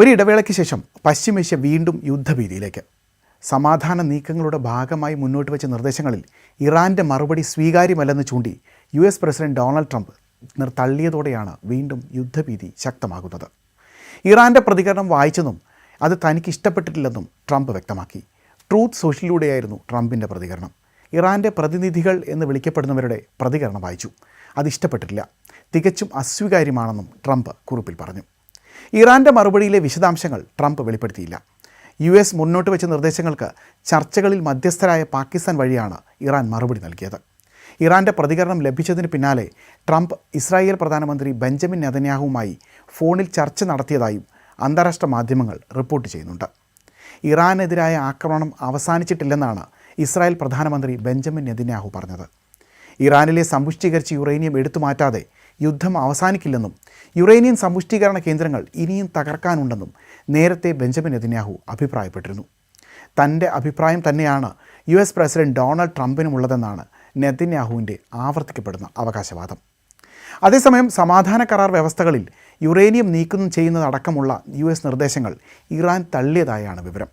ഒരിടവേളയ്ക്ക് ശേഷം പശ്ചിമേഷ്യ വീണ്ടും യുദ്ധഭീതിയിലേക്ക്. സമാധാന നീക്കങ്ങളുടെ ഭാഗമായി മുന്നോട്ട് വെച്ച നിർദ്ദേശങ്ങളിൽ ഇറാൻ്റെ മറുപടി സ്വീകാര്യമല്ലെന്ന് ചൂണ്ടി US പ്രസിഡന്റ് ഡൊണാൾഡ് ട്രംപ് തള്ളിയതോടെയാണ് വീണ്ടും യുദ്ധഭീതി ശക്തമാകുന്നത്. ഇറാൻ്റെ പ്രതികരണം വായിച്ചെന്നും അത് തനിക്ക് ഇഷ്ടപ്പെട്ടിട്ടില്ലെന്നും ട്രംപ് വ്യക്തമാക്കി. ട്രൂത്ത് സോഷ്യലിലൂടെയായിരുന്നു ട്രംപിൻ്റെ പ്രതികരണം. ഇറാൻ്റെ പ്രതിനിധികൾ എന്ന് വിളിക്കപ്പെടുന്നവരുടെ പ്രതികരണം വായിച്ചു. അത് ഇഷ്ടപ്പെട്ടിട്ടില്ല, തികച്ചും അസ്വീകാര്യമാണെന്നും ട്രംപ് കുറിപ്പിൽ പറഞ്ഞു. ഇറാൻ്റെ മറുപടിയിലെ വിശദാംശങ്ങൾ ട്രംപ് വെളിപ്പെടുത്തിയില്ല. US മുന്നോട്ട് വെച്ച നിർദ്ദേശങ്ങൾക്ക് ചർച്ചകളിൽ മധ്യസ്ഥരായ പാകിസ്ഥാൻ വഴിയാണ് ഇറാൻ മറുപടി നൽകിയത്. ഇറാൻ്റെ പ്രതികരണം ലഭിച്ചതിന് പിന്നാലെ ട്രംപ് ഇസ്രായേൽ പ്രധാനമന്ത്രി ബെഞ്ചമിൻ നെതന്യാഹുവുമായി ഫോണിൽ ചർച്ച നടത്തിയതായും അന്താരാഷ്ട്ര മാധ്യമങ്ങൾ റിപ്പോർട്ട് ചെയ്യുന്നുണ്ട്. ഇറാനെതിരായ ആക്രമണം അവസാനിച്ചിട്ടില്ലെന്നാണ് ഇസ്രായേൽ പ്രധാനമന്ത്രി ബെഞ്ചമിൻ നെതന്യാഹു പറഞ്ഞത്. ഇറാനിലെ സമ്പുഷ്ടീകരിച്ച യുറേനിയം എടുത്തുമാറ്റാതെ യുദ്ധം അവസാനിക്കില്ലെന്നും യുറേനിയം സമ്പുഷ്ടീകരണ കേന്ദ്രങ്ങൾ ഇനിയും തകർക്കാനുണ്ടെന്നും നേരത്തെ ബെഞ്ചമിൻ നെതന്യാഹു അഭിപ്രായപ്പെട്ടിരുന്നു. തൻ്റെ അഭിപ്രായം തന്നെയാണ് US പ്രസിഡന്റ് ഡൊണാൾഡ് ട്രംപിനുമുള്ളതെന്നാണ് നെതന്യാഹുവിൻ്റെ ആവർത്തിക്കപ്പെടുന്ന അവകാശവാദം. അതേസമയം സമാധാന കരാർ വ്യവസ്ഥകളിൽ യുറേനിയം നീക്കം ചെയ്യുന്നതടക്കമുള്ള US നിർദ്ദേശങ്ങൾ ഇറാൻ തള്ളിയതായാണ് വിവരം.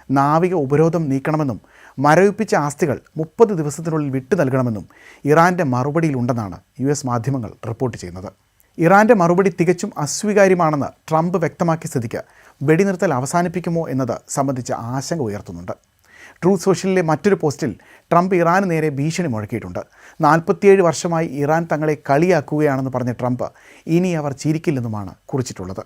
നാവിക ഉപരോധം നീക്കണമെന്നും മരവിപ്പിച്ച ആസ്തികൾ 30 ദിവസത്തിനുള്ളിൽ വിട്ടു നൽകണമെന്നും ഇറാൻ്റെ മറുപടിയിലുണ്ടെന്നാണ് US മാധ്യമങ്ങൾ റിപ്പോർട്ട് ചെയ്യുന്നത്. ഇറാൻ്റെ മറുപടി തികച്ചും അസ്വീകാര്യമാണെന്ന് ട്രംപ് വ്യക്തമാക്കിയ സ്ഥിതിക്ക് വെടിനിർത്തൽ അവസാനിപ്പിക്കുമോ എന്നത് സംബന്ധിച്ച് ആശങ്ക ഉയർത്തുന്നുണ്ട്. ട്രൂത്ത് സോഷ്യലിലെ മറ്റൊരു പോസ്റ്റിൽ ട്രംപ് ഇറാന് നേരെ ഭീഷണി മുഴക്കിയിട്ടുണ്ട്. 47 വർഷമായി ഇറാൻ തങ്ങളെ കളിയാക്കുകയാണെന്ന് പറഞ്ഞ ട്രംപ് ഇനി അവർ ചിരിക്കില്ലെന്നുമാണ് കുറിച്ചിട്ടുള്ളത്.